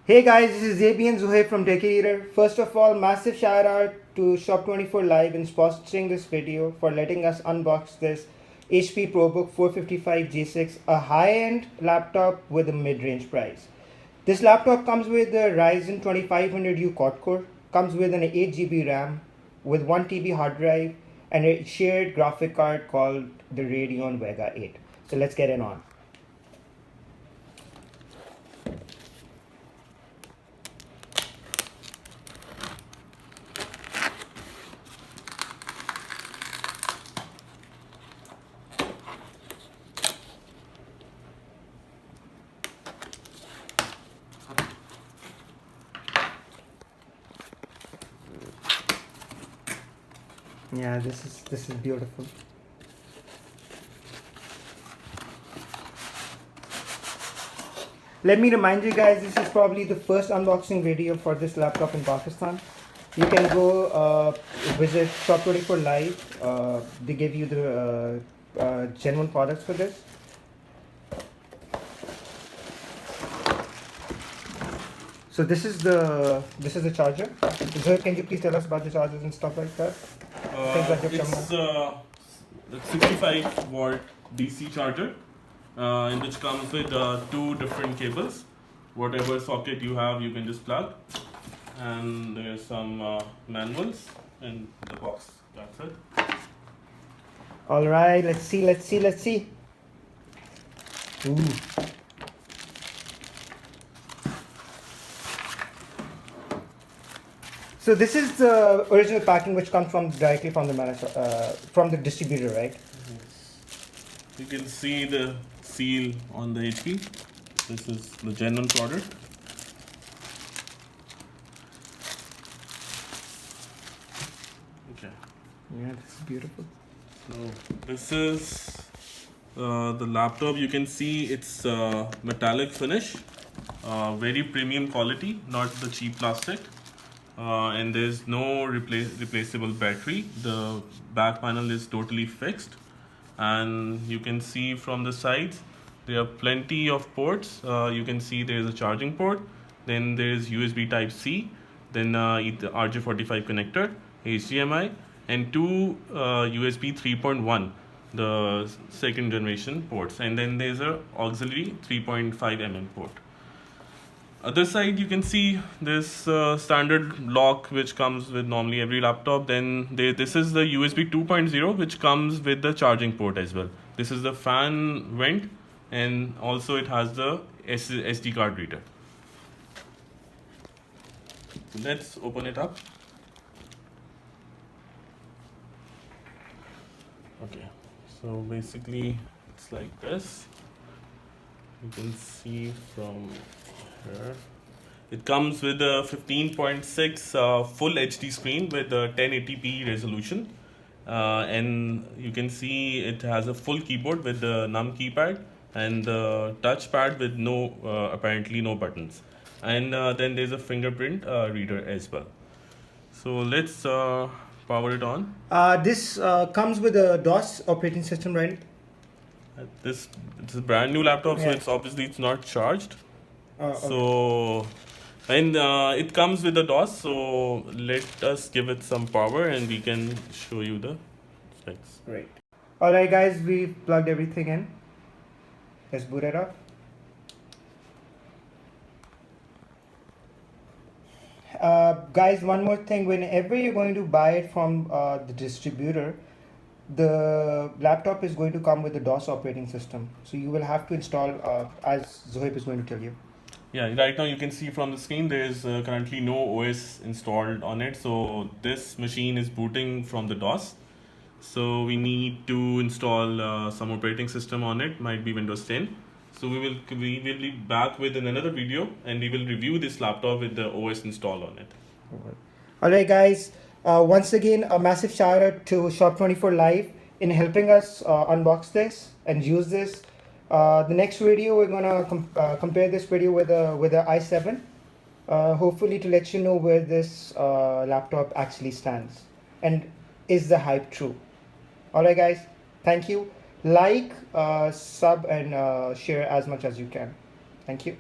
Hey guys, this is Zabi and Zuhair from Tech Eater. First of all, massive shout out to Shop24 Live in sponsoring this video for letting us unbox this HP ProBook 455 G6, a high-end laptop with a mid-range price. This laptop comes with a Ryzen 2500U quad-core, comes with an 8GB RAM, with 1TB hard drive, and a shared graphic card called the Radeon Vega 8. So let's get it on. Yeah, this is beautiful. Let me remind you guys, this is probably the first unboxing video for this laptop in Pakistan. You can go visit Shop24 Live. They give you the genuine products for this. So this is the charger. Sir, can you please tell us about the chargers and stuff like that? It's 65 watt DC charger, in which comes with two different cables. Whatever socket you have, you can just plug. And there's some manuals in the box. That's it. All right, let's see. Ooh. So this is the original packing, which comes directly from the distributor, right? Yes. You can see the seal on the HP. This is the genuine product. Okay. Yeah, this is beautiful. So this is the laptop. You can see it's metallic finish, very premium quality, not the cheap plastic. And there's no replaceable battery. The back panel is totally fixed, and you can see from the sides there are plenty of ports. You can see there's a charging port, then there's USB type C, then RJ45 connector, HDMI, and two USB 3.1, the second generation ports, and then there's a auxiliary 3.5 port. Other side, you can see this standard lock which comes with normally every laptop. Then this is the USB 2.0, which comes with the charging port as well. This is the fan vent, and also it has the SD card reader. Let's open it up. Okay, so basically it's like this. You can see from here. It comes with a 15.6 full HD screen with a 1080p resolution, and you can see it has a full keyboard with the num keypad and the touchpad with apparently no buttons, and then there's a fingerprint reader as well. So let's power it on. This comes with a DOS operating system, right? It's a brand new laptop, Yeah. so it's not charged. Okay. So, and it comes with a DOS, so let us give it some power and we can show you the specs. Great. All right, guys, we've plugged everything in. Let's boot it up. Guys, one more thing. Whenever you're going to buy it from the distributor, the laptop is going to come with the DOS operating system. So you will have to install, as Zohaib is going to tell you. Yeah, right now you can see from the screen there is currently no OS installed on it. So this machine is booting from the DOS. So we need to install some operating system on it, might be Windows 10. So we will be back with another video, and we will review this laptop with the OS installed on it. All right, guys. Once again, a massive shout out to Shop24 Live in helping us unbox this and use this. The next video, we're gonna compare this video with a i7, hopefully to let you know where this laptop actually stands and is the hype true. All right, guys. Thank you. Like, sub, and share as much as you can. Thank you.